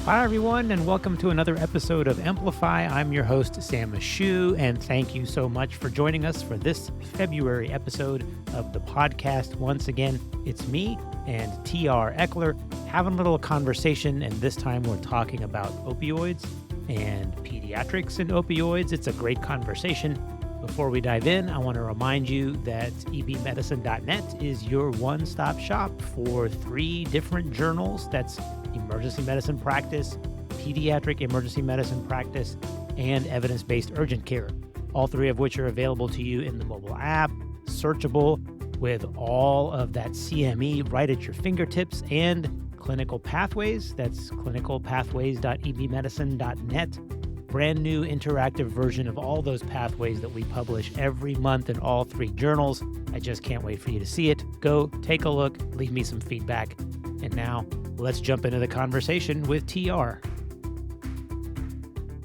Hi, everyone, and welcome to another episode of Amplify. I'm your host, Sam Mashu, and thank you so much for joining us for this February episode of the podcast. Once again, it's me and TR Eckler having a little conversation, and this time we're talking about opioids and pediatrics and opioids. It's a great conversation. Before we dive in, I want to remind you that ebmedicine.net is your one-stop shop for 3 different journals. That's emergency medicine practice, pediatric emergency medicine practice, and evidence-based urgent care, all 3 of which are available to you in the mobile app, searchable with all of that CME right at your fingertips, and clinical pathways. That's clinicalpathways.ebmedicine.net. Brand new interactive version of all those pathways that we publish every month in all 3 journals. I just can't wait for you to see it. Go take a look, leave me some feedback. And now let's jump into the conversation with TR.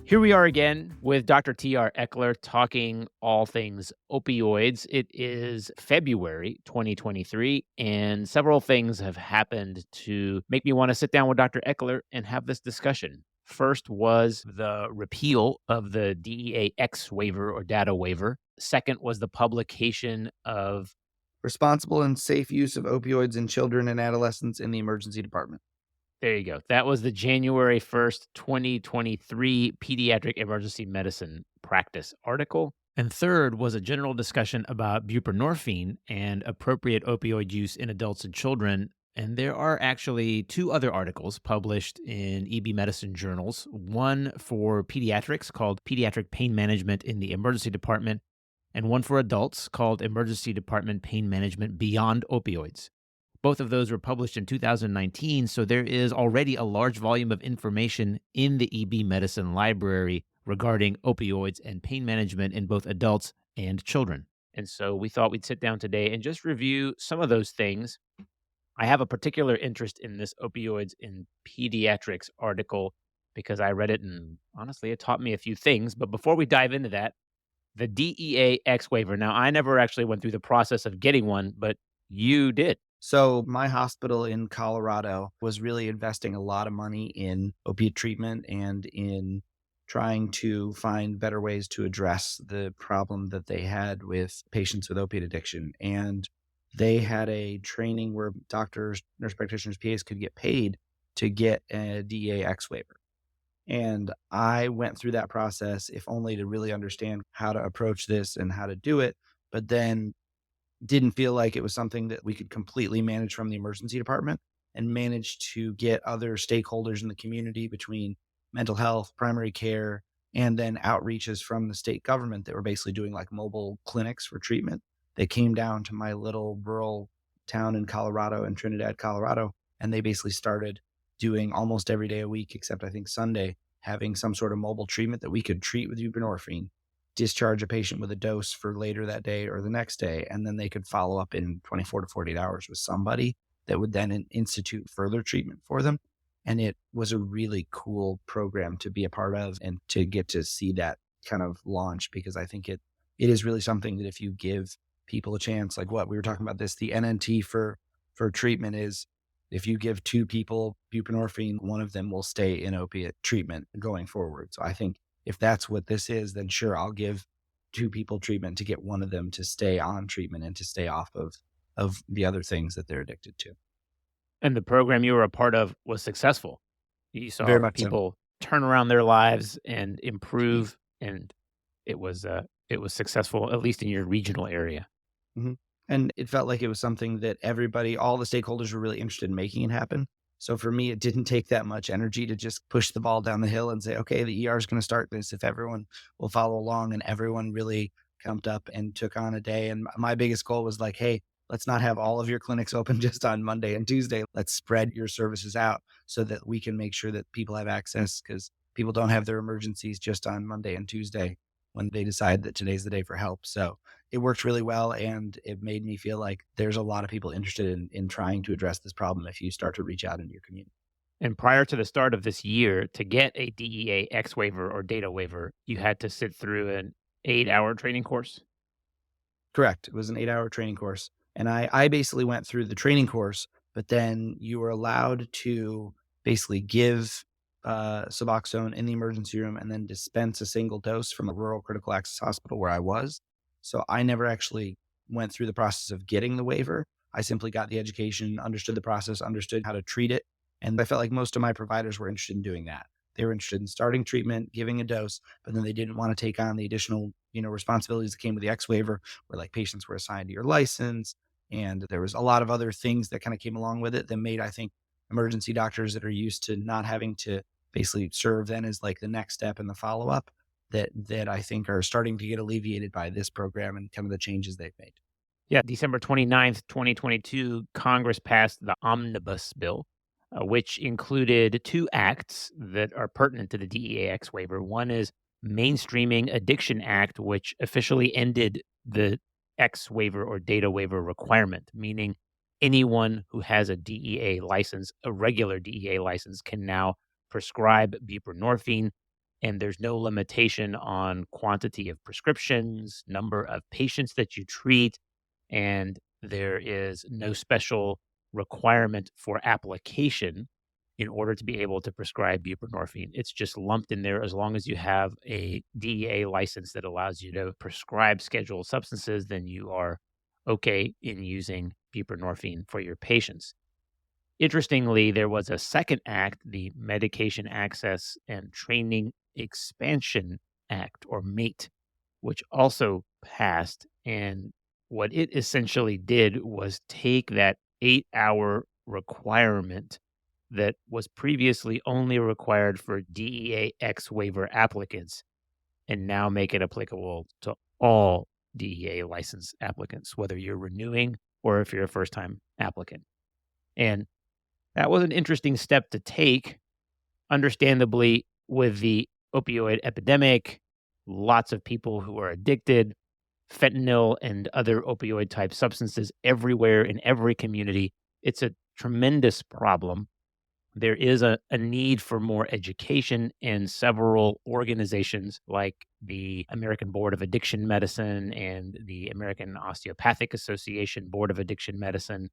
Here we are again with Dr. TR Eckler talking all things opioids. It is February 2023, and several things have happened to make me want to sit down with Dr. Eckler and have this discussion. First was the repeal of the DEA-X waiver or data waiver. Second was the publication of Responsible and safe use of opioids in children and adolescents in the emergency department. There you go. That was the January 1st, 2023 Pediatric Emergency Medicine Practice article. And third was a general discussion about buprenorphine and appropriate opioid use in adults and children. And there are actually 2 other articles published in EB Medicine journals, one for pediatrics called Pediatric Pain Management in the Emergency Department, and one for adults called Emergency Department Pain Management Beyond Opioids. Both of those were published in 2019, so there is already a large volume of information in the EB Medicine library regarding opioids and pain management in both adults and children. And so we thought we'd sit down today and just review some of those things. I have a particular interest in this opioids in pediatrics article because I read it and honestly, it taught me a few things. But before we dive into that, the DEA-X waiver. Now, I never actually went through the process of getting one, but you did. So my hospital in Colorado was really investing a lot of money in opiate treatment and in trying to find better ways to address the problem that they had with patients with opiate addiction. And they had a training where doctors, nurse practitioners, PAs could get paid to get a DEA-X waiver. And I went through that process, if only to really understand how to approach this and how to do it, but then didn't feel like it was something that we could completely manage from the emergency department, and managed to get other stakeholders in the community between mental health, primary care, and then outreaches from the state government that were basically doing like mobile clinics for treatment. They came down to my little rural town in Colorado, in Trinidad, Colorado, and they basically started doing almost every day a week, except I think Sunday, having some sort of mobile treatment that we could treat with buprenorphine, discharge a patient with a dose for later that day or the next day, and then they could follow up in 24 to 48 hours with somebody that would then institute further treatment for them. And it was a really cool program to be a part of and to get to see that kind of launch, because I think it is really something that if you give people a chance, like what we were talking about this, the NNT for treatment is, if you give 2 people buprenorphine, one of them will stay in opiate treatment going forward. So I think if that's what this is, then sure, I'll give 2 people treatment to get one of them to stay on treatment and to stay off of the other things that they're addicted to. And the program you were a part of was successful. You Very saw much so. people turn around their lives and improve, and it was successful, at least in your regional area. Mhm. And it felt like it was something that everybody, all the stakeholders were really interested in making it happen. So for me, it didn't take that much energy to just push the ball down the hill and say, okay, the ER is going to start this if everyone will follow along. And everyone really pumped up and took on a day. And my biggest goal was like, hey, let's not have all of your clinics open just on Monday and Tuesday. Let's spread your services out so that we can make sure that people have access, because people don't have their emergencies just on Monday and Tuesday when they decide that today's the day for help. So it worked really well, and it made me feel like there's a lot of people interested in trying to address this problem if you start to reach out into your community. And prior to the start of this year, to get a DEA-X waiver or data waiver, you had to sit through an 8-hour training course? Correct. It was an 8-hour training course. And I basically went through the training course, but then you were allowed to basically give Suboxone in the emergency room and then dispense a single dose from a rural critical access hospital where I was. So I never actually went through the process of getting the waiver. I simply got the education, understood the process, understood how to treat it. And I felt like most of my providers were interested in doing that. They were interested in starting treatment, giving a dose, but then they didn't want to take on the additional, responsibilities that came with the X waiver, where like patients were assigned to your license. And there was a lot of other things that kind of came along with it that made, I think, emergency doctors that are used to not having to basically serve then as like the next step in the follow up that I think are starting to get alleviated by this program and kind of the changes they've made. Yeah, December 29th, 2022, Congress passed the Omnibus Bill, which included two acts that are pertinent to the DEA-X waiver. One is Mainstreaming Addiction Act, which officially ended the X waiver or data waiver requirement, meaning anyone who has a DEA license, a regular DEA license, can now prescribe buprenorphine, and there's no limitation on quantity of prescriptions, number of patients that you treat, and there is no special requirement for application in order to be able to prescribe buprenorphine. It's just lumped in there as long as you have a DEA license that allows you to prescribe scheduled substances, then you are okay in using buprenorphine for your patients. Interestingly, there was a second act, the Medication Access and Training Expansion Act, or MATE, which also passed. And what it essentially did was take that 8-hour requirement that was previously only required for DEA-X waiver applicants and now make it applicable to all DEA license applicants, whether you're renewing or if you're a first time applicant. And that was an interesting step to take. Understandably, with the opioid epidemic, lots of people who are addicted, fentanyl and other opioid type substances everywhere in every community. It's a tremendous problem. There is a need for more education, and several organizations like the American Board of Addiction Medicine and the American Osteopathic Association Board of Addiction Medicine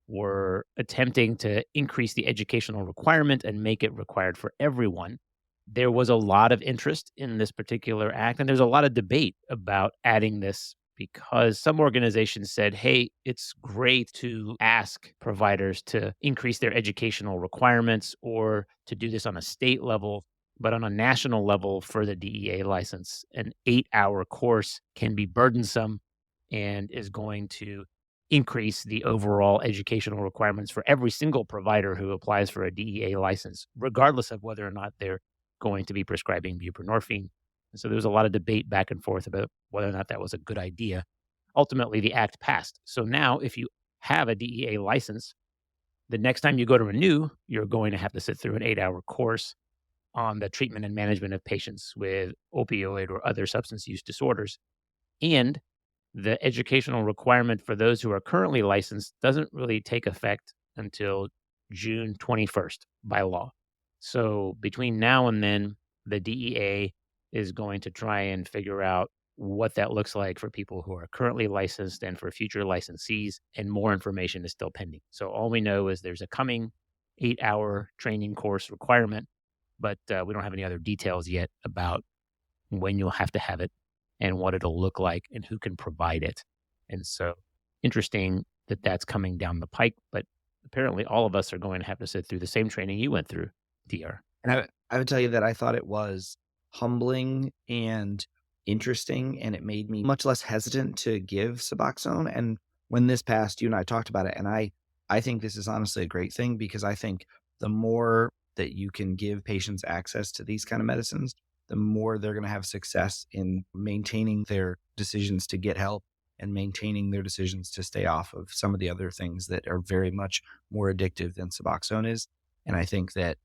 were attempting to increase the educational requirement and make it required for everyone. There was a lot of interest in this particular act, and there's a lot of debate about adding this because some organizations said, hey, it's great to ask providers to increase their educational requirements or to do this on a state level. But on a national level for the DEA license, an 8-hour course can be burdensome and is going to increase the overall educational requirements for every single provider who applies for a DEA license, regardless of whether or not they're going to be prescribing buprenorphine. And so there was a lot of debate back and forth about whether or not that was a good idea. Ultimately, the act passed. So now, if you have a DEA license, the next time you go to renew, you're going to have to sit through an 8-hour course on the treatment and management of patients with opioid or other substance use disorders. And the educational requirement for those who are currently licensed doesn't really take effect until June 21st by law. So between now and then, the DEA is going to try and figure out what that looks like for people who are currently licensed and for future licensees, and more information is still pending. So all we know is there's a coming 8-hour training course requirement, but we don't have any other details yet about when you'll have to have it and what it'll look like and who can provide it. And so interesting that that's coming down the pike, but apparently all of us are going to have to sit through the same training you went through, DR. And I would tell you that I thought it was humbling and interesting, and it made me much less hesitant to give Suboxone. And when this passed, you and I talked about it, and I think this is honestly a great thing because I think the more that you can give patients access to these kind of medicines, the more they're going to have success in maintaining their decisions to get help and maintaining their decisions to stay off of some of the other things that are very much more addictive than Suboxone is. And I think that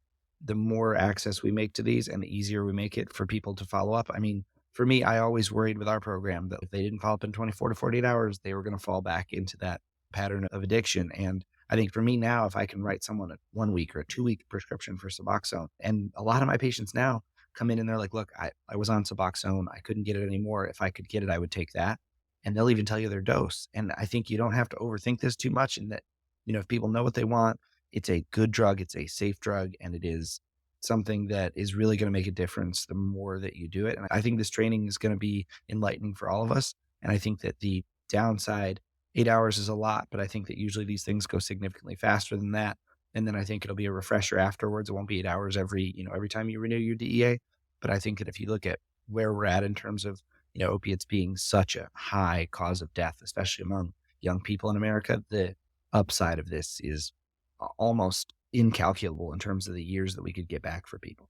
the more access we make to these and the easier we make it for people to follow up. I mean, for me, I always worried with our program that if they didn't follow up in 24 to 48 hours, they were going to fall back into that pattern of addiction. And I think for me now, if I can write someone a 1 week or a 2 week prescription for Suboxone, and a lot of my patients now come in and they're like, look, I was on Suboxone. I couldn't get it anymore. If I could get it, I would take that. And they'll even tell you their dose. And I think you don't have to overthink this too much. And that, if people know what they want, it's a good drug, it's a safe drug, and it is something that is really going to make a difference the more that you do it. And I think this training is going to be enlightening for all of us. And I think that the downside, 8 hours is a lot, but I think that usually these things go significantly faster than that. And then I think it'll be a refresher afterwards. It won't be 8 hours every time you renew your DEA. But I think that if you look at where we're at in terms of, opiates being such a high cause of death, especially among young people in America, the upside of this is almost incalculable in terms of the years that we could get back for people.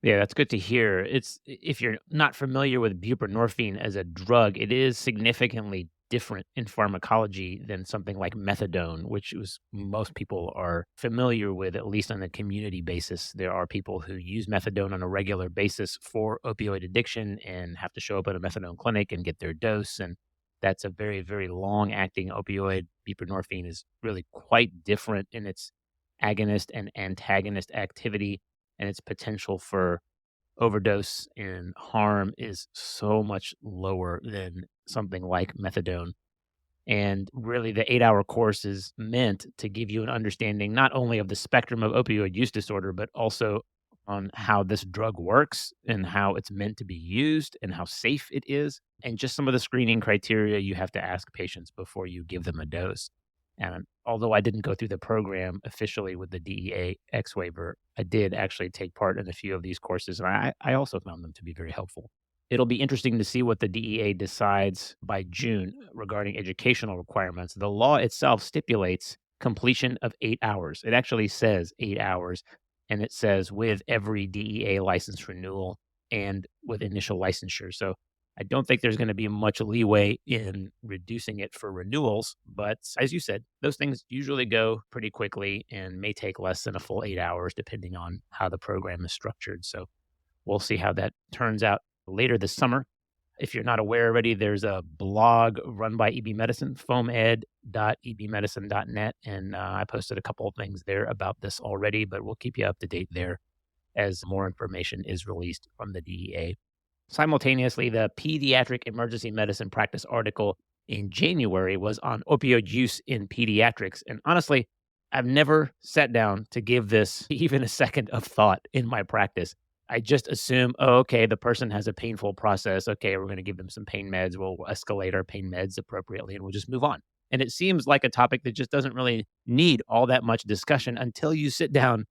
Yeah, that's good to hear. If you're not familiar with buprenorphine as a drug, it is significantly different in pharmacology than something like methadone, which was most people are familiar with, at least on a community basis. There are people who use methadone on a regular basis for opioid addiction and have to show up at a methadone clinic and get their dose. And that's a very, very long acting opioid. Buprenorphine is really quite different in its agonist and antagonist activity, and its potential for overdose and harm is so much lower than something like methadone. And really, the 8-hour course is meant to give you an understanding not only of the spectrum of opioid use disorder, but also on how this drug works and how it's meant to be used and how safe it is, and just some of the screening criteria you have to ask patients before you give them a dose. And although I didn't go through the program officially with the DEA-X waiver, I did actually take part in a few of these courses, and I also found them to be very helpful. It'll be interesting to see what the DEA decides by June regarding educational requirements. The law itself stipulates completion of 8 hours. It actually says 8 hours, and it says with every DEA license renewal and with initial licensure. So I don't think there's going to be much leeway in reducing it for renewals. But as you said, those things usually go pretty quickly and may take less than a full 8 hours, depending on how the program is structured. So we'll see how that turns out later this summer. If you're not aware already, there's a blog run by EB Medicine, foamed.ebmedicine.net. And I posted a couple of things there about this already, but we'll keep you up to date there as more information is released from the DEA. Simultaneously, the Pediatric Emergency Medicine Practice article in January was on opioid use in pediatrics. And honestly, I've never sat down to give this even a second of thought in my practice. I just assume, oh, okay, the person has a painful process. Okay, we're going to give them some pain meds. We'll escalate our pain meds appropriately and we'll just move on. And it seems like a topic that just doesn't really need all that much discussion until you sit down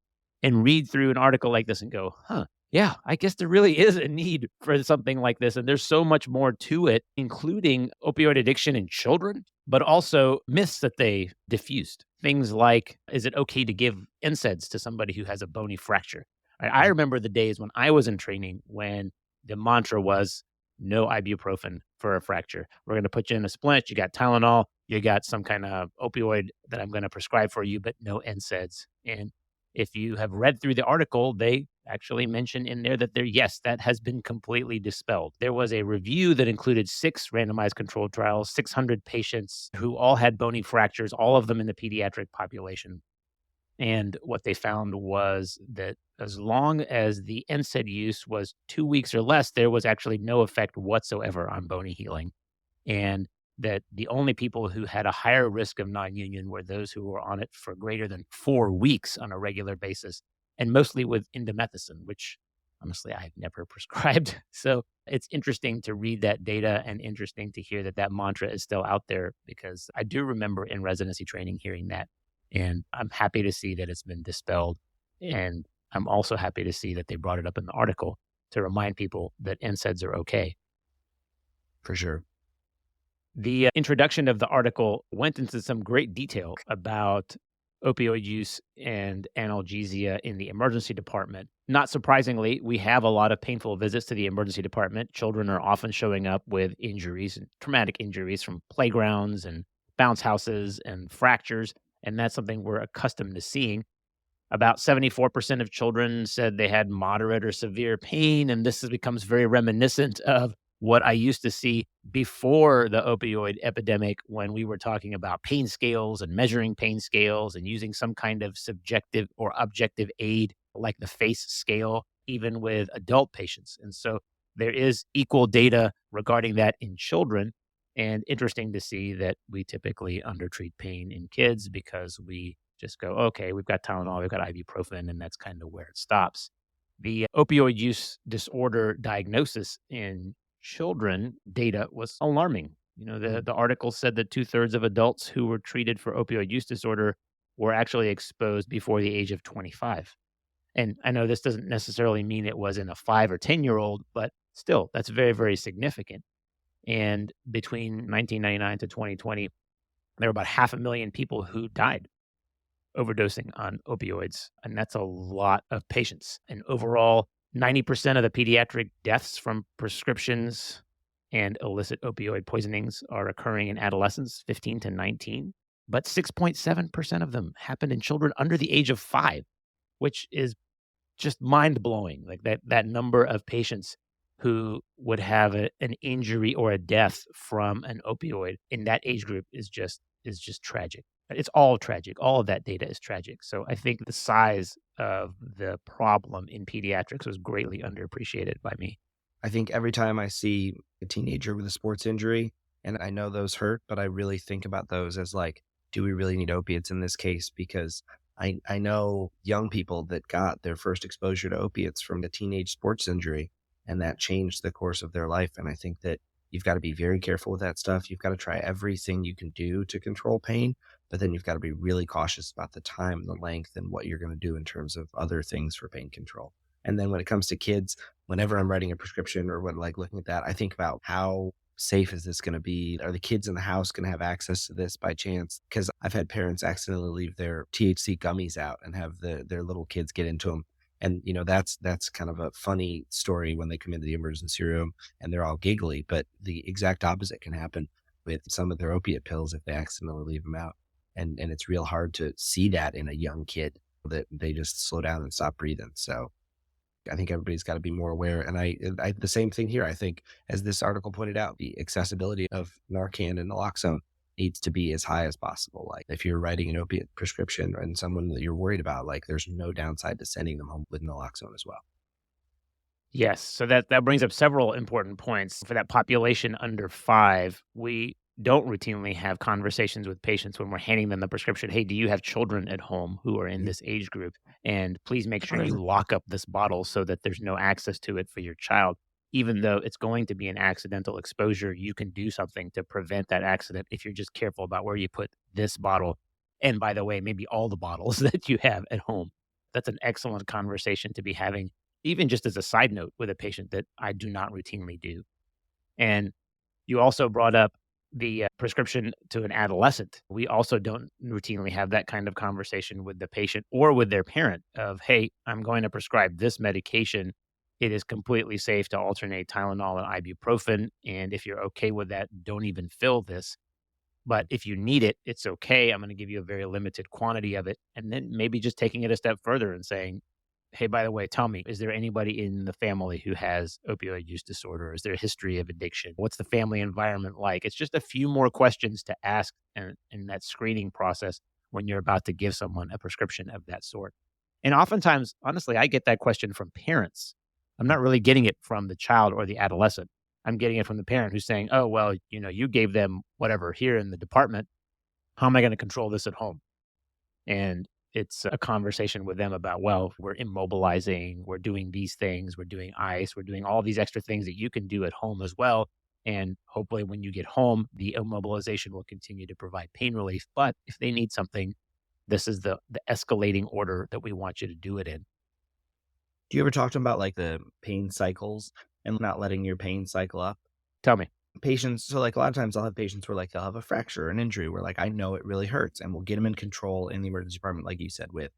and read through an article like this and go, huh, yeah, I guess there really is a need for something like this. And there's so much more to it, including opioid addiction in children, but also myths that they diffused. Things like, is it okay to give NSAIDs to somebody who has a bony fracture? I remember the days when I was in training when the mantra was no ibuprofen for a fracture. We're going to put you in a splint. You got Tylenol. You got some kind of opioid that I'm going to prescribe for you, but no NSAIDs. And if you have read through the article, they actually mention in there that yes, that has been completely dispelled. There was a review that included 6 randomized controlled trials, 600 patients who all had bony fractures, all of them in the pediatric population. And what they found was that as long as the NSAID use was 2 weeks or less, there was actually no effect whatsoever on bony healing. And that the only people who had a higher risk of non-union were those who were on it for greater than 4 weeks on a regular basis, and mostly with indomethacin, which honestly I've never prescribed. So it's interesting to read that data and interesting to hear that that mantra is still out there, because I do remember in residency training hearing that. And I'm happy to see that it's been dispelled. And I'm also happy to see that they brought it up in the article to remind people that NSAIDs are okay. For sure. The introduction of the article went into some great detail about opioid use and analgesia in the emergency department. Not surprisingly, we have a lot of painful visits to the emergency department. Children are often showing up with injuries and traumatic injuries from playgrounds and bounce houses and fractures. And that's something we're accustomed to seeing. About 74% of children said they had moderate or severe pain. And this becomes very reminiscent of what I used to see before the opioid epidemic, when we were talking about pain scales and measuring pain scales and using some kind of subjective or objective aid like the FACE scale, even with adult patients. And so there is equal data regarding that in children. And interesting to see that we typically undertreat pain in kids because we just go, okay, we've got Tylenol, we've got ibuprofen, and that's kind of where it stops. The opioid use disorder diagnosis in children data was alarming. The article said that two-thirds of adults who were treated for opioid use disorder were actually exposed before the age of 25. And I know this doesn't necessarily mean it was in a 5 or 10-year-old, but still, that's very, very significant. And between 1999 to 2020, there were about 500,000 people who died overdosing on opioids. And that's a lot of patients. And overall, 90% of the pediatric deaths from prescriptions and illicit opioid poisonings are occurring in adolescents, 15 to 19. But 6.7% of them happened in children under the age of 5, which is just mind blowing. Like that number of patients who would have an injury or a death from an opioid in that age group is just tragic. It's all tragic. All of that data is tragic. So I think the size of the problem in pediatrics was greatly underappreciated by me. I think every time I see a teenager with a sports injury, and I know those hurt, but I really think about those as like, do we really need opiates in this case? Because I know young people that got their first exposure to opiates from a teenage sports injury, and that changed the course of their life. And I think that you've got to be very careful with that stuff. You've got to try everything you can do to control pain, but then you've got to be really cautious about the time, the length, and what you're going to do in terms of other things for pain control. And then when it comes to kids, whenever I'm writing a prescription or when like looking at that, I think about how safe is this going to be? Are the kids in the house going to have access to this by chance? Because I've had parents accidentally leave their THC gummies out and have their little kids get into them. And that's kind of a funny story when they come into the emergency room and they're all giggly. But the exact opposite can happen with some of their opiate pills if they accidentally leave them out. And it's real hard to see that in a young kid, that they just slow down and stop breathing. So I think everybody's got to be more aware. And I the same thing here. I think, as this article pointed out, the accessibility of Narcan and Naloxone needs to be as high as possible. Like if you're writing an opiate prescription and someone that you're worried about, like there's no downside to sending them home with Naloxone as well. Yes, so that brings up several important points. For that population under 5, we don't routinely have conversations with patients when we're handing them the prescription. Hey, do you have children at home who are in Mhm. this age group? And please make sure you lock up this bottle so that there's no access to it for your child. Even though it's going to be an accidental exposure, you can do something to prevent that accident if you're just careful about where you put this bottle. And by the way, maybe all the bottles that you have at home. That's an excellent conversation to be having, even just as a side note with a patient that I do not routinely do. And you also brought up the prescription to an adolescent. We also don't routinely have that kind of conversation with the patient or with their parent of, hey, I'm going to prescribe this medication. It is completely safe to alternate Tylenol and ibuprofen. And if you're okay with that, don't even fill this. But if you need it, it's okay. I'm going to give you a very limited quantity of it. And then maybe just taking it a step further and saying, hey, by the way, tell me, is there anybody in the family who has opioid use disorder? Is there a history of addiction? What's the family environment like? It's just a few more questions to ask in that screening process when you're about to give someone a prescription of that sort. And oftentimes, honestly, I get that question from parents. I'm not really getting it from the child or the adolescent. I'm getting it from the parent who's saying, oh, well, you gave them whatever here in the department. How am I going to control this at home? And it's a conversation with them about, well, we're immobilizing, we're doing these things, we're doing ice, we're doing all these extra things that you can do at home as well. And hopefully when you get home, the immobilization will continue to provide pain relief. But if they need something, this is the escalating order that we want you to do it in. Do you ever talk to them about like the pain cycles and not letting your pain cycle up? Tell me. Patients, so like a lot of times I'll have patients where like they'll have a fracture or an injury where like I know it really hurts, and we'll get them in control in the emergency department, like you said, with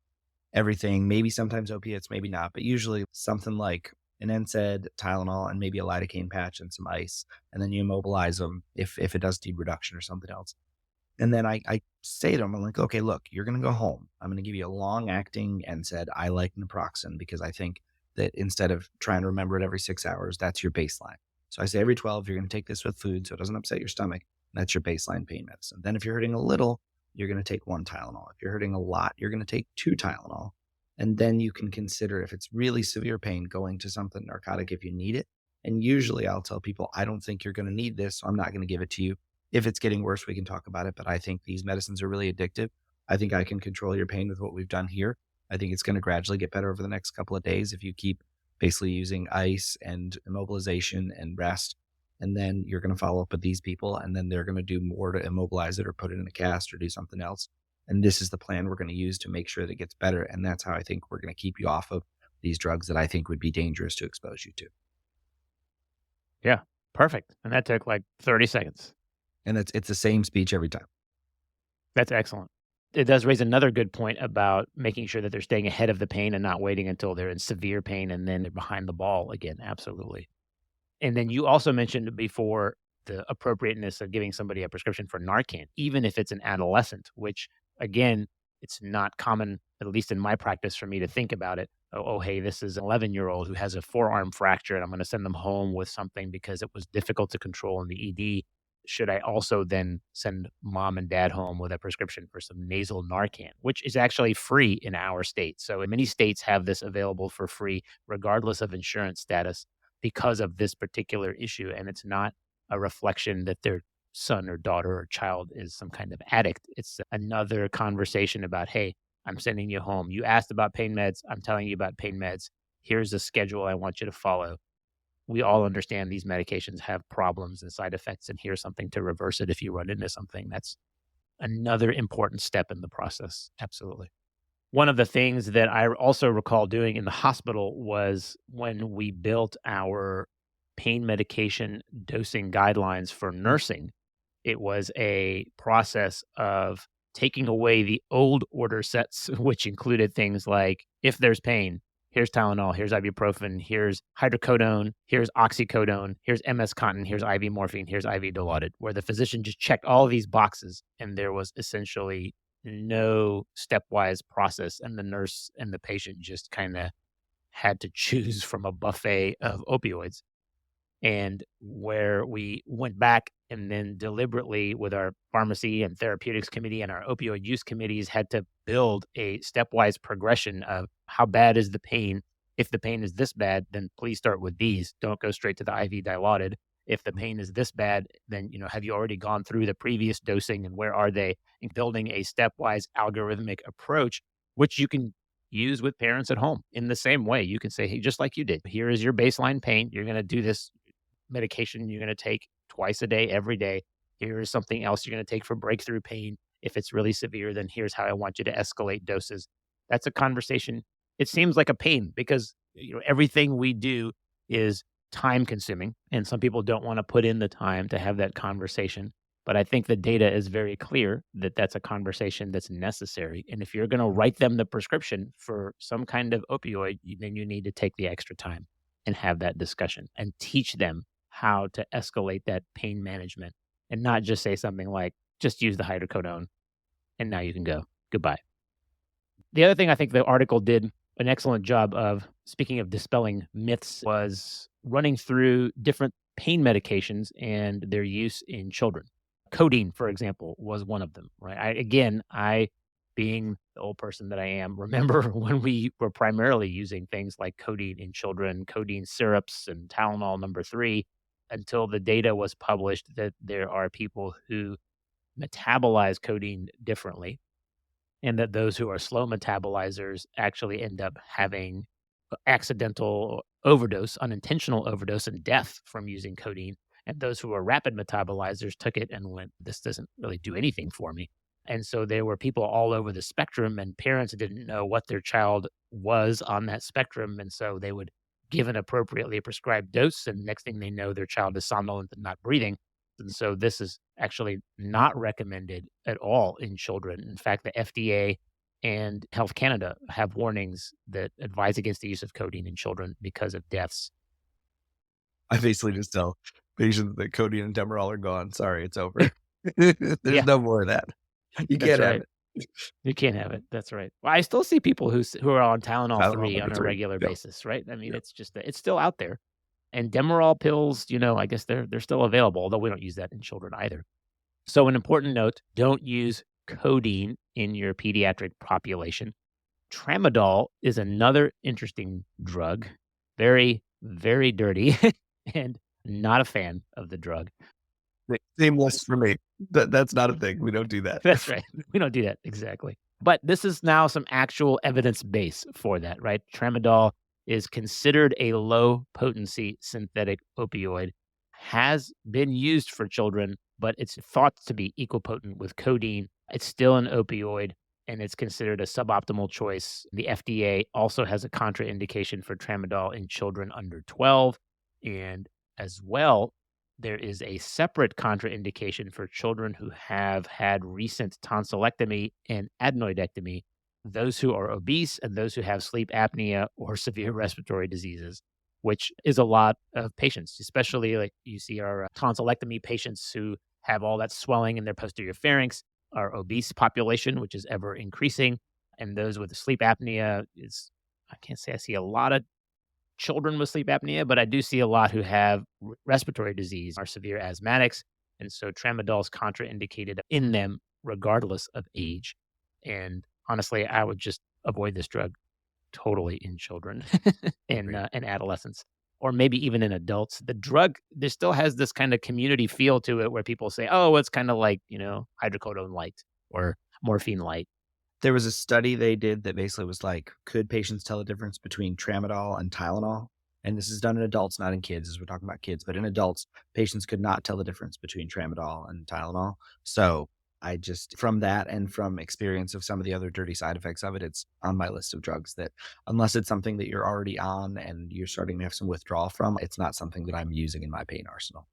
everything, maybe sometimes opiates, maybe not, but usually something like an NSAID, Tylenol, and maybe a lidocaine patch and some ice. And then you immobilize them if it does need reduction or something else. And then I say to them, I'm like, okay, look, you're going to go home. I'm going to give you a long acting NSAID. I like naproxen because I think that instead of trying to remember it every 6 hours, that's your baseline. So I say every 12, you're going to take this with food so it doesn't upset your stomach. That's your baseline pain medicine. Then if you're hurting a little, you're going to take one Tylenol. If you're hurting a lot, you're going to take two Tylenol. And then you can consider, if it's really severe pain, going to something narcotic if you need it. And usually I'll tell people, I don't think you're going to need this, so I'm not going to give it to you. If it's getting worse, we can talk about it. But I think these medicines are really addictive. I think I can control your pain with what we've done here. I think it's going to gradually get better over the next couple of days if you keep basically using ice and immobilization and rest. And then you're going to follow up with these people, and then they're going to do more to immobilize it or put it in a cast or do something else. And this is the plan we're going to use to make sure that it gets better. And that's how I think we're going to keep you off of these drugs that I think would be dangerous to expose you to. Yeah, perfect. And that took like 30 seconds. And it's the same speech every time. That's excellent. It does raise another good point about making sure that they're staying ahead of the pain and not waiting until they're in severe pain and then they're behind the ball again. Absolutely. And then you also mentioned before the appropriateness of giving somebody a prescription for Narcan, even if it's an adolescent, which again, it's not common, at least in my practice, for me to think about it. Oh, hey, this is an 11-year-old who has a forearm fracture and I'm going to send them home with something because it was difficult to control in the ED. Should I also then send mom and dad home with a prescription for some nasal Narcan, which is actually free in our state? So many states have this available for free, regardless of insurance status, because of this particular issue. And it's not a reflection that their son or daughter or child is some kind of addict. It's another conversation about, hey, I'm sending you home. You asked about pain meds. I'm telling you about pain meds. Here's a schedule I want you to follow. We all understand these medications have problems and side effects, and here's something to reverse it if you run into something. That's another important step in the process. Absolutely. One of the things that I also recall doing in the hospital was when we built our pain medication dosing guidelines for nursing, it was a process of taking away the old order sets, which included things like, if there's pain, here's Tylenol, here's ibuprofen, here's hydrocodone, here's oxycodone, here's MS-Contin, here's IV morphine, here's IV Dilaudid, where the physician just checked all these boxes and there was essentially no stepwise process, and the nurse and the patient just kind of had to choose from a buffet of opioids. And where we went back and then deliberately with our pharmacy and therapeutics committee and our opioid use committees had to build a stepwise progression of how bad is the pain. If the pain is this bad, then please start with these. Don't go straight to the IV Dilaudid. If the pain is this bad, then, have you already gone through the previous dosing and where are they? And building a stepwise algorithmic approach, which you can use with parents at home in the same way. You can say, hey, just like you did, here is your baseline pain. You're going to do this medication you're going to take twice a day, every day. Here is something else you're going to take for breakthrough pain. If it's really severe, then here's how I want you to escalate doses. That's a conversation. It seems like a pain because everything we do is time consuming, and some people don't want to put in the time to have that conversation. But I think the data is very clear that that's a conversation that's necessary. And if you're going to write them the prescription for some kind of opioid, then you need to take the extra time and have that discussion and teach them how to escalate that pain management and not just say something like, just use the hydrocodone and now you can go. Goodbye. The other thing I think the article did an excellent job of, speaking of dispelling myths, was running through different pain medications and their use in children. Codeine, for example, was one of them, right? I being the old person that I am, remember when we were primarily using things like codeine in children, codeine syrups and Tylenol number 3, until the data was published that there are people who metabolize codeine differently, and that those who are slow metabolizers actually end up having accidental overdose, unintentional overdose, and death from using codeine. And those who are rapid metabolizers took it and went, this doesn't really do anything for me. And so there were people all over the spectrum, and parents didn't know what their child was on that spectrum. And so they would give an appropriately prescribed dose, and next thing they know, their child is somnolent and not breathing. And so this is actually not recommended at all in children. In fact, the FDA and Health Canada have warnings that advise against the use of codeine in children because of deaths. I basically just tell patients that codeine and Demerol are gone. Sorry, it's over. There's no more of that. You can't have it. You can't have it. That's right. Well, I still see people who are on Tylenol 3 on a 3. regular basis, right? I mean, it's just it's still out there. And Demerol pills, I guess they're still available, although we don't use that in children either. So an important note, don't use codeine in your pediatric population. Tramadol is another interesting drug. Very, very dirty and not a fan of the drug. Seamless for me. That's not a thing. We don't do that. That's right. We don't do that. Exactly. But this is now some actual evidence base for that, right? Tramadol is considered a low potency synthetic opioid, has been used for children, but it's thought to be equipotent with codeine. It's still an opioid and it's considered a suboptimal choice. The FDA also has a contraindication for tramadol in children under 12. And as well, there is a separate contraindication for children who have had recent tonsillectomy and adenoidectomy, those who are obese and those who have sleep apnea or severe respiratory diseases, which is a lot of patients, especially like you see our tonsillectomy patients who have all that swelling in their posterior pharynx, our obese population, which is ever increasing, and those with sleep apnea is, I can't say I see a lot of children with sleep apnea, but I do see a lot who have respiratory disease, are severe asthmatics, and so tramadol is contraindicated in them regardless of age. And honestly, I would just avoid this drug totally in children and adolescents, or maybe even in adults. The drug, there still has this kind of community feel to it where people say, "Oh, it's kind of like hydrocodone light or morphine light." There was a study they did that basically was like, could patients tell the difference between tramadol and Tylenol? And this is done in adults, not in kids, as we're talking about kids, but in adults, patients could not tell the difference between tramadol and Tylenol. So I just, from that and from experience of some of the other dirty side effects of it, it's on my list of drugs that, unless it's something that you're already on and you're starting to have some withdrawal from, it's not something that I'm using in my pain arsenal.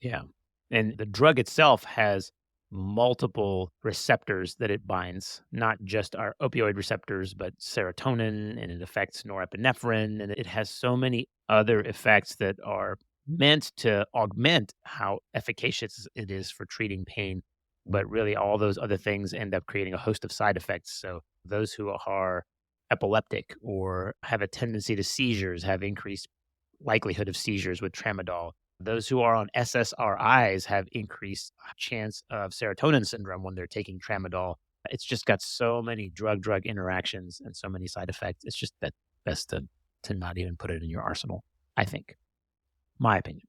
Yeah. And the drug itself has multiple receptors that it binds, not just our opioid receptors, but serotonin, and it affects norepinephrine. And it has so many other effects that are meant to augment how efficacious it is for treating pain. But really, all those other things end up creating a host of side effects. So, those who are epileptic or have a tendency to seizures have increased likelihood of seizures with tramadol. Those who are on SSRIs have increased chance of serotonin syndrome when they're taking tramadol. It's just got so many drug-drug interactions and so many side effects. It's just that best to not even put it in your arsenal, I think. My opinion.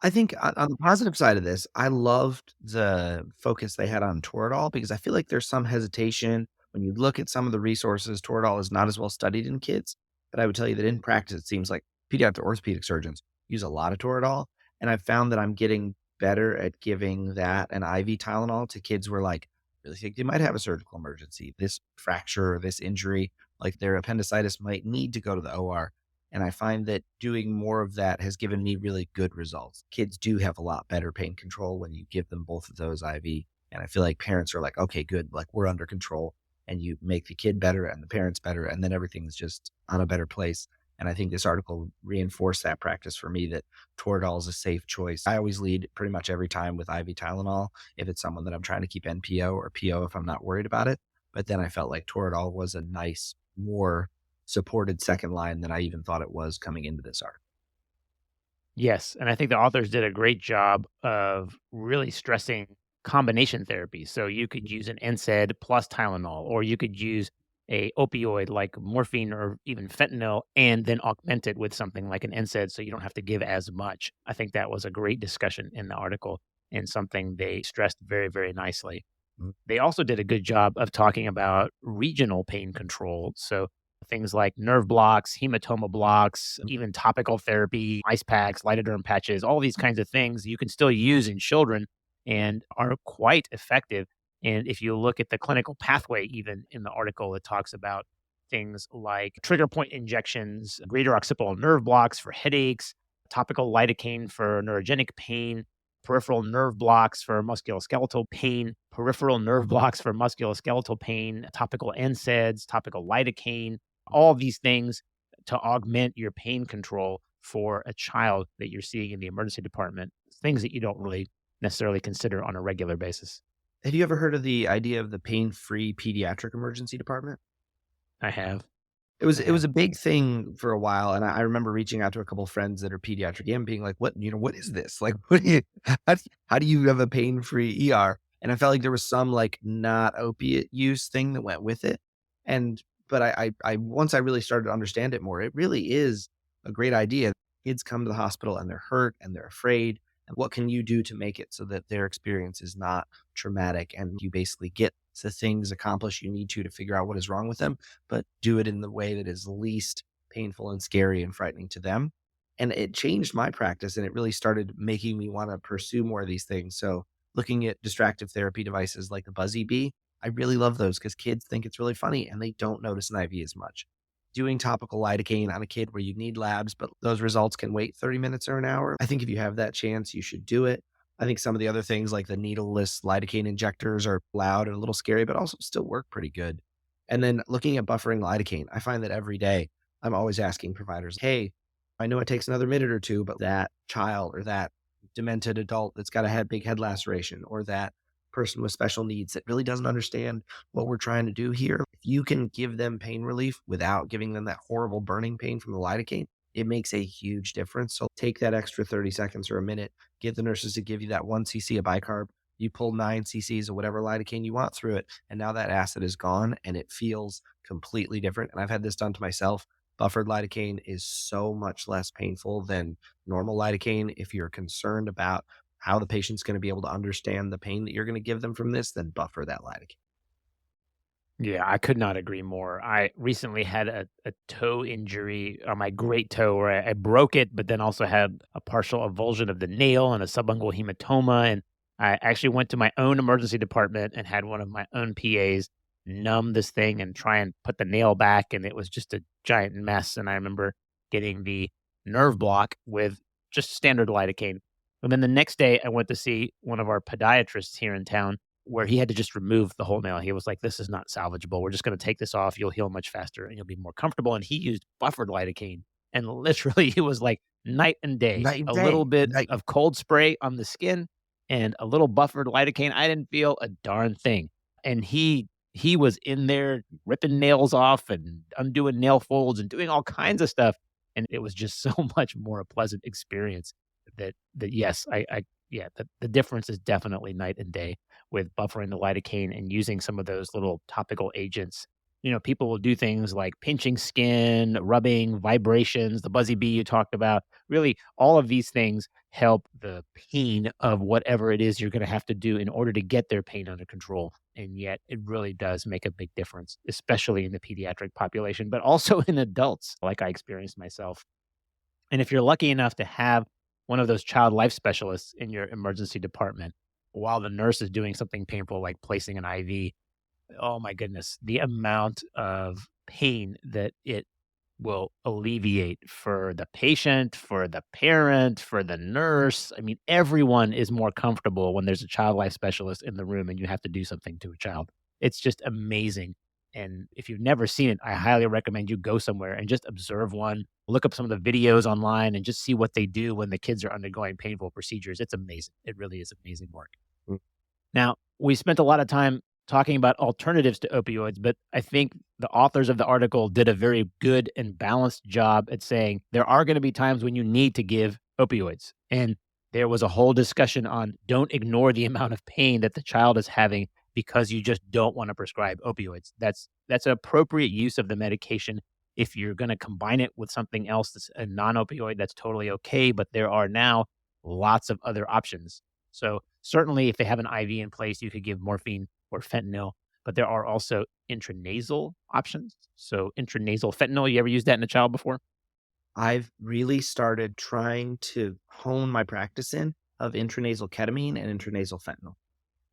I think on the positive side of this, I loved the focus they had on Toradol because I feel like there's some hesitation when you look at some of the resources. Toradol is not as well studied in kids, but I would tell you that in practice, it seems like pediatric orthopedic surgeons use a lot of Toradol. And I've found that I'm getting better at giving that an IV Tylenol to kids where like really think they might have a surgical emergency, this fracture, or this injury, like their appendicitis might need to go to the OR. And I find that doing more of that has given me really good results. Kids do have a lot better pain control when you give them both of those IV. And I feel like parents are like, okay, good. Like we're under control, and you make the kid better and the parents better. And then everything's just on a better place. And I think this article reinforced that practice for me that Toradol is a safe choice. I always lead pretty much every time with IV Tylenol if it's someone that I'm trying to keep NPO, or PO if I'm not worried about it. But then I felt like Toradol was a nice, more supported second line than I even thought it was coming into this article. Yes, and I think the authors did a great job of really stressing combination therapy. So you could use an NSAID plus Tylenol, or you could use a opioid like morphine or even fentanyl, and then augment it with something like an NSAID so you don't have to give as much. I think that was a great discussion in the article and something they stressed very, very nicely. They also did a good job of talking about regional pain control. So things like nerve blocks, hematoma blocks, even topical therapy, ice packs, lidoderm patches, all these kinds of things you can still use in children and are quite effective. And if you look at the clinical pathway, even in the article, it talks about things like trigger point injections, greater occipital nerve blocks for headaches, topical lidocaine for neurogenic pain, peripheral nerve blocks for musculoskeletal pain, peripheral nerve blocks for musculoskeletal pain, topical NSAIDs, topical lidocaine, all of these things to augment your pain control for a child that you're seeing in the emergency department, things that you don't really necessarily consider on a regular basis. Have you ever heard of the idea of the pain-free pediatric emergency department? I have. It was a big thing for a while, and I remember reaching out to a couple of friends that are pediatric and being like, what is this? Like, what do you how do you have a pain-free ER?" And I felt like there was some, like, not opiate use thing that went with it, and but I once I really started to understand it more, it really is a great idea. Kids come to the hospital and they're hurt and they're afraid, And what can you do to make it so that their experience is not traumatic and you basically get the things accomplished you need to figure out what is wrong with them, but do it in the way that is least painful and scary and frightening to them. And it changed my practice and it really started making me want to pursue more of these things. So looking at distractive therapy devices like the Buzzy Bee, I really love those because kids think it's really funny and they don't notice an IV as much. Doing topical lidocaine on a kid where you need labs, but those results can wait 30 minutes or an hour. I think if you have that chance, you should do it. I think some of the other things like the needleless lidocaine injectors are loud and a little scary, but also still work pretty good. And then looking at buffering lidocaine, I find that every day I'm always asking providers, hey, I know it takes another minute or two, but that child or that demented adult that's got a big head laceration or that person with special needs that really doesn't understand what we're trying to do here, if you can give them pain relief without giving them that horrible burning pain from the lidocaine, it makes a huge difference. So take that extra 30 seconds or a minute, get the nurses to give you that 1 cc of bicarb. You pull 9 cc's of whatever lidocaine you want through it. And now that acid is gone and it feels completely different. And I've had this done to myself. Buffered lidocaine is so much less painful than normal lidocaine. If you're concerned about how the patient's going to be able to understand the pain that you're going to give them from this, then buffer that lidocaine. Yeah, I could not agree more. I recently had a toe injury on my great toe where I broke it, but then also had a partial avulsion of the nail and a subungual hematoma. And I actually went to my own emergency department and had one of my own PAs numb this thing and try and put the nail back. And it was just a giant mess. And I remember getting the nerve block with just standard lidocaine. And then the next day, I went to see one of our podiatrists here in town where he had to just remove the whole nail. He was like, "This is not salvageable. We're just gonna take this off. You'll heal much faster and you'll be more comfortable." And he used buffered lidocaine, and literally it was like night and day. Night and A little day. bit Night. of cold spray on the skin and a little buffered lidocaine. I didn't feel a darn thing. And he was in there ripping nails off and undoing nail folds and doing all kinds of stuff. And it was just so much more a pleasant experience that yes, I yeah, the difference is definitely night and day with buffering the lidocaine and using some of those little topical agents. People will do things like pinching skin, rubbing, vibrations, the Buzzy Bee you talked about. Really, all of these things help the pain of whatever it is you're going to have to do in order to get their pain under control. And yet, it really does make a big difference, especially in the pediatric population, but also in adults, like I experienced myself. And if you're lucky enough to have one of those child life specialists in your emergency department while the nurse is doing something painful like placing an IV, oh my goodness, the amount of pain that it will alleviate for the patient, for the parent, for the nurse. I mean, everyone is more comfortable when there's a child life specialist in the room and you have to do something to a child. It's just amazing. And if you've never seen it, I highly recommend you go somewhere and just observe one. Look up some of the videos online and just see what they do when the kids are undergoing painful procedures. It's amazing. It really is amazing work. Mm. Now, we spent a lot of time talking about alternatives to opioids, but I think the authors of the article did a very good and balanced job at saying there are going to be times when you need to give opioids. And there was a whole discussion on don't ignore the amount of pain that the child is having because you just don't want to prescribe opioids. That's an appropriate use of the medication. If you're going to combine it with something else that's a non-opioid, that's totally okay. But there are now lots of other options. So certainly if they have an IV in place, you could give morphine or fentanyl, but there are also intranasal options. So intranasal fentanyl, you ever used that in a child before? I've really started trying to hone my practice in of intranasal ketamine and intranasal fentanyl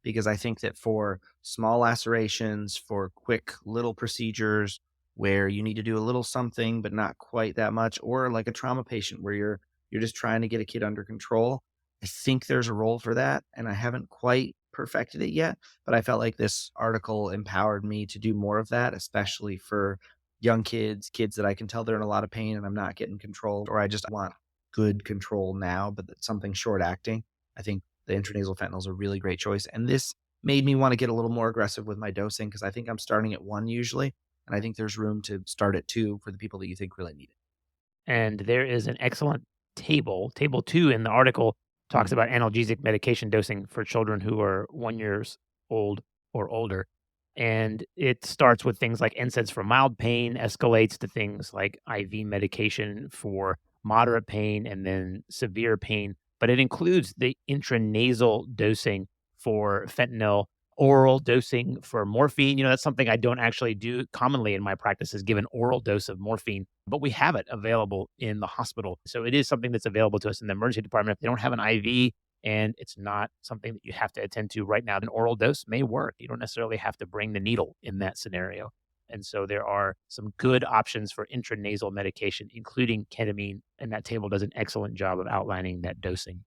because I think that for small lacerations, for quick little procedures where you need to do a little something but not quite that much, or like a trauma patient where you're just trying to get a kid under control, I think there's a role for that, and I haven't quite perfected it yet. But I felt like this article empowered me to do more of that, especially for young kids, kids that I can tell they're in a lot of pain and I'm not getting control, or I just want good control now, but that's something short acting. I think the intranasal fentanyl is a really great choice. And this made me want to get a little more aggressive with my dosing because I think I'm starting at 1 usually. And I think there's room to start at 2 for the people that you think really need it. And there is an excellent table 2 in the article talks Mhm. about analgesic medication dosing for children who are 1 years old or older. And it starts with things like NSAIDs for mild pain, escalates to things like IV medication for moderate pain, and then severe pain but it includes the intranasal dosing for fentanyl, oral dosing for morphine. That's something I don't actually do commonly in my practice is give an oral dose of morphine, but we have it available in the hospital. So it is something that's available to us in the emergency department. If they don't have an IV and it's not something that you have to attend to right now, an oral dose may work. You don't necessarily have to bring the needle in that scenario. And so there are some good options for intranasal medication, including ketamine, and that table does an excellent job of outlining that dosing.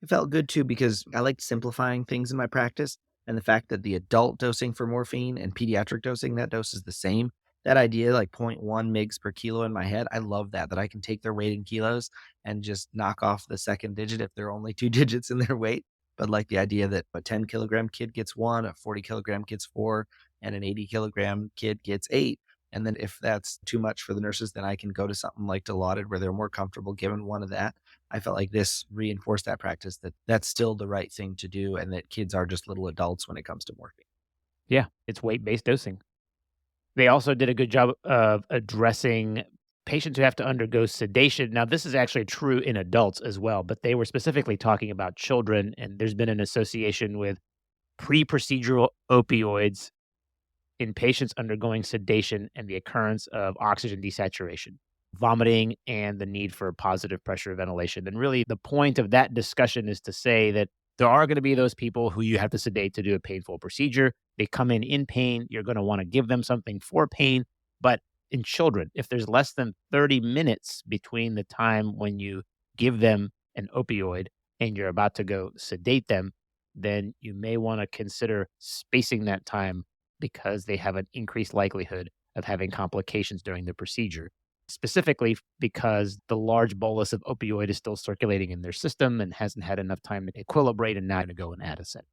It felt good too because I liked simplifying things in my practice. And the fact that the adult dosing for morphine and pediatric dosing, that dose is the same. That idea, like zero point 0.1 mgs per kilo in my head, I love that I can take their weight in kilos and just knock off the second digit if they're only two digits in their weight. But like the idea that a 10-kilogram kid gets one, a 40-kilogram gets four, and an 80-kilogram kid gets eight. And then if that's too much for the nurses, then I can go to something like Dilaudid where they're more comfortable giving one of that. I felt like this reinforced that practice that that's still the right thing to do and that kids are just little adults when it comes to morphine. Yeah, it's weight-based dosing. They also did a good job of addressing patients who have to undergo sedation. Now, this is actually true in adults as well, but they were specifically talking about children, and there's been an association with pre-procedural opioids in patients undergoing sedation and the occurrence of oxygen desaturation, vomiting, and the need for positive pressure ventilation. And really, the point of that discussion is to say that there are going to be those people who you have to sedate to do a painful procedure. They come in pain. You're going to want to give them something for pain. But in children, if there's less than 30 minutes between the time when you give them an opioid and you're about to go sedate them, then you may want to consider spacing that time because they have an increased likelihood of having complications during the procedure, specifically because the large bolus of opioid is still circulating in their system and hasn't had enough time to equilibrate and now to go and add a set.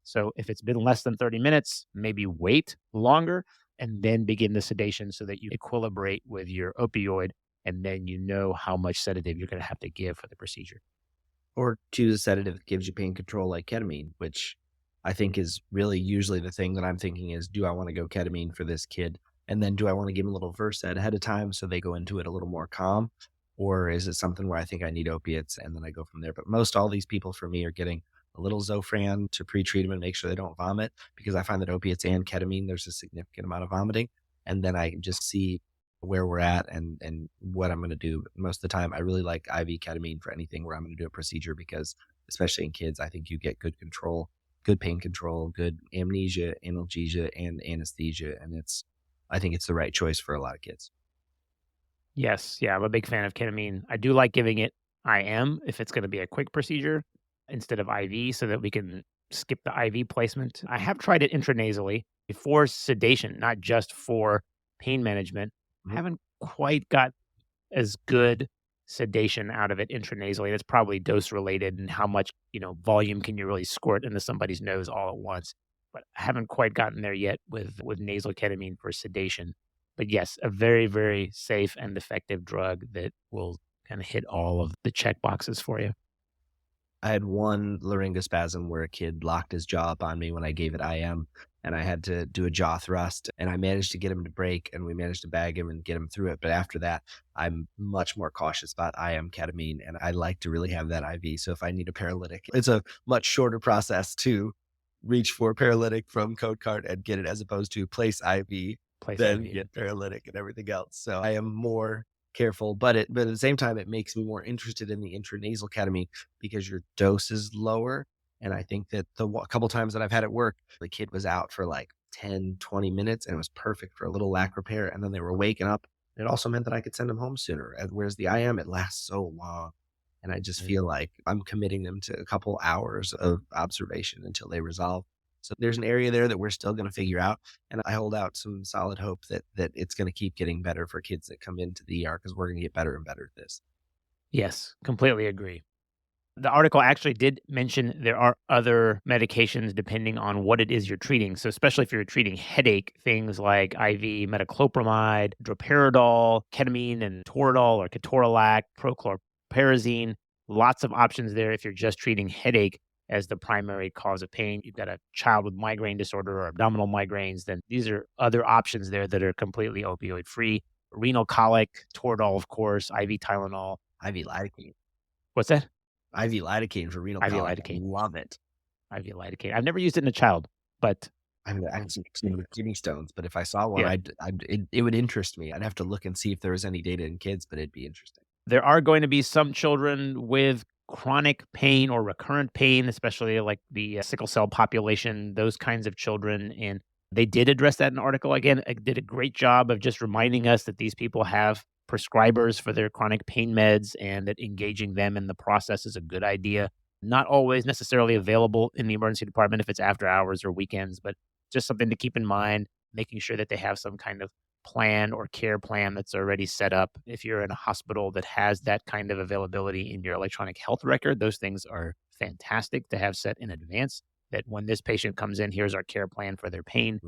So if it's been less than 30 minutes, maybe wait longer and then begin the sedation so that you equilibrate with your opioid and then you know how much sedative you're going to have to give for the procedure. Or choose a sedative that gives you pain control like ketamine, which I think is really usually the thing that I'm thinking is, do I want to go ketamine for this kid? And then do I want to give them a little Versed ahead of time so they go into it a little more calm? Or is it something where I think I need opiates and then I go from there? But most all these people for me are getting a little Zofran to pre-treat them and make sure they don't vomit because I find that opiates and ketamine, there's a significant amount of vomiting. And then I can just see where we're at and what I'm going to do. Most of the time, I really like IV ketamine for anything where I'm going to do a procedure because, especially in kids, I think you get good control, good pain control, good amnesia, analgesia, and anesthesia. And I think it's the right choice for a lot of kids. Yes. Yeah. I'm a big fan of ketamine. I do like giving it IM if it's going to be a quick procedure instead of IV so that we can skip the IV placement. I have tried it intranasally for sedation, not just for pain management. I haven't quite got as good sedation out of it intranasally. That's probably dose related and how much, volume can you really squirt into somebody's nose all at once. But I haven't quite gotten there yet with nasal ketamine for sedation. But yes, a very, very safe and effective drug that will kind of hit all of the check boxes for you. I had one laryngospasm where a kid locked his jaw up on me when I gave it IM, and I had to do a jaw thrust, and I managed to get him to break, and we managed to bag him and get him through it. But after that, I'm much more cautious about IM ketamine, and I like to really have that IV. So if I need a paralytic, it's a much shorter process to reach for paralytic from code card and get it as opposed to place IV, then get paralytic and everything else. So I am more careful, but at the same time, it makes me more interested in the intranasal ketamine because your dose is lower. And I think that a couple times that I've had it work, the kid was out for like 10, 20 minutes and it was perfect for a little lac repair. And then they were waking up. It also meant that I could send them home sooner. Whereas the IM, it lasts so long. And I just feel like I'm committing them to a couple hours of observation until they resolve. So there's an area there that we're still going to figure out. And I hold out some solid hope that it's going to keep getting better for kids that come into the ER because we're going to get better and better at this. Yes, completely agree. The article actually did mention there are other medications depending on what it is you're treating. So especially if you're treating headache, things like IV metoclopramide, droperidol, ketamine and Toradol or ketorolac, prochlorperazine, lots of options there if you're just treating headache as the primary cause of pain. You've got a child with migraine disorder or abdominal migraines, then these are other options there that are completely opioid free. Renal colic, Toradol, of course, IV Tylenol, IV lidocaine. What's that? IV lidocaine for renal IV colic. I lidocaine. love it. IV lidocaine. I've never used it in a child, but I mean, I haven't seen kidney stones, but if I saw one, yeah. it would interest me. I'd have to look and see if there was any data in kids, but it'd be interesting. There are going to be some children with chronic pain or recurrent pain, especially like the sickle cell population, those kinds of children. And they did address that in the article. Again, it did a great job of just reminding us that these people have prescribers for their chronic pain meds and that engaging them in the process is a good idea. Not always necessarily available in the emergency department if it's after hours or weekends, but just something to keep in mind, making sure that they have some kind of plan or care plan that's already set up. If you're in a hospital that has that kind of availability in your electronic health record, those things are fantastic to have set in advance. That when this patient comes in, here's our care plan for their pain,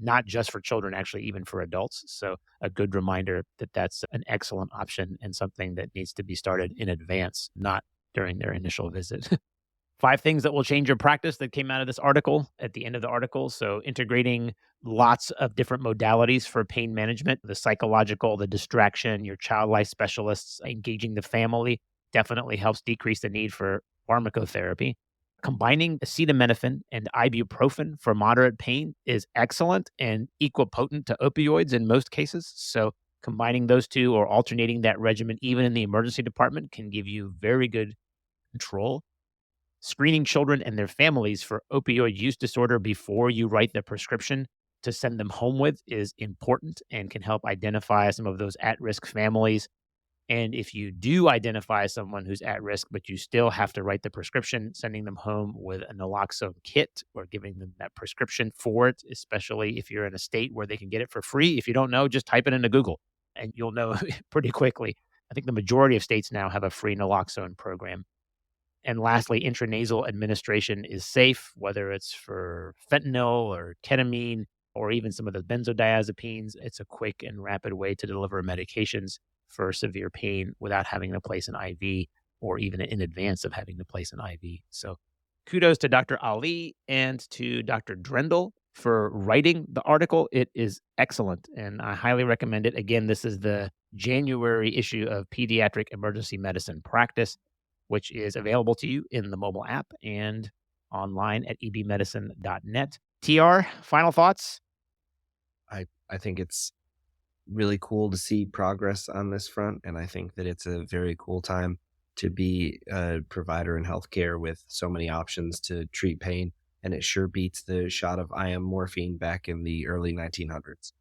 not just for children, actually, even for adults. So a good reminder that that's an excellent option and something that needs to be started in advance, not during their initial visit. 5 things that will change your practice that came out of this article at the end of the article. So integrating lots of different modalities for pain management, the psychological, the distraction, your child life specialists, engaging the family definitely helps decrease the need for pharmacotherapy. Combining acetaminophen and ibuprofen for moderate pain is excellent and equipotent to opioids in most cases. So combining those two or alternating that regimen, even in the emergency department, can give you very good control. Screening children and their families for opioid use disorder before you write the prescription to send them home with is important and can help identify some of those at-risk families. And if you do identify someone who's at risk, but you still have to write the prescription, sending them home with a naloxone kit or giving them that prescription for it, especially if you're in a state where they can get it for free. If you don't know, just type it into Google and you'll know pretty quickly. I think the majority of states now have a free naloxone program. And lastly, intranasal administration is safe, whether it's for fentanyl or ketamine or even some of the benzodiazepines. It's a quick and rapid way to deliver medications for severe pain without having to place an IV or even in advance of having to place an IV. So kudos to Dr. Ali and to Dr. Drendel for writing the article. It is excellent, and I highly recommend it. Again, this is the January issue of Pediatric Emergency Medicine Practice, which is available to you in the mobile app and online at ebmedicine.net. TR, final thoughts? I think it's really cool to see progress on this front, and I think that it's a very cool time to be a provider in healthcare with so many options to treat pain, and it sure beats the shot of IM morphine back in the early 1900s.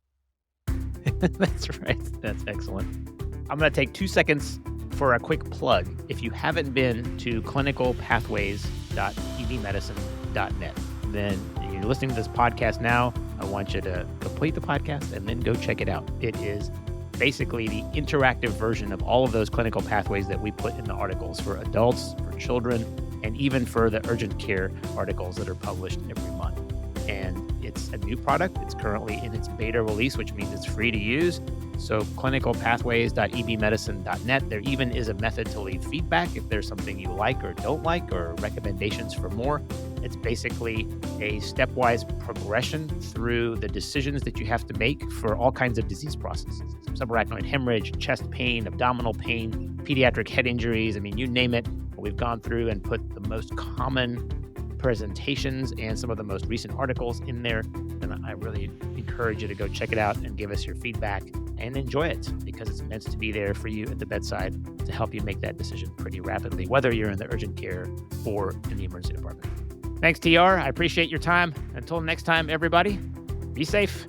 That's right. That's excellent. I'm going to take 2 seconds for a quick plug. If you haven't been to clinicalpathways.ebmedicine.net, then you're listening to this podcast now, I want you to complete the podcast and then go check it out. It is basically the interactive version of all of those clinical pathways that we put in the articles for adults, for children, and even for the urgent care articles that are published every month. And it's a new product. It's currently in its beta release, which means it's free to use. So clinicalpathways.ebmedicine.net. There even is a method to leave feedback if there's something you like or don't like or recommendations for more. It's basically a stepwise progression through the decisions that you have to make for all kinds of disease processes. Subarachnoid hemorrhage, chest pain, abdominal pain, pediatric head injuries. I mean, you name it. We've gone through and put the most common presentations and some of the most recent articles in there. And I really encourage you to go check it out and give us your feedback and enjoy it, because it's meant to be there for you at the bedside to help you make that decision pretty rapidly, whether you're in the urgent care or in the emergency department. Thanks, TR. I appreciate your time. Until next time, everybody, be safe.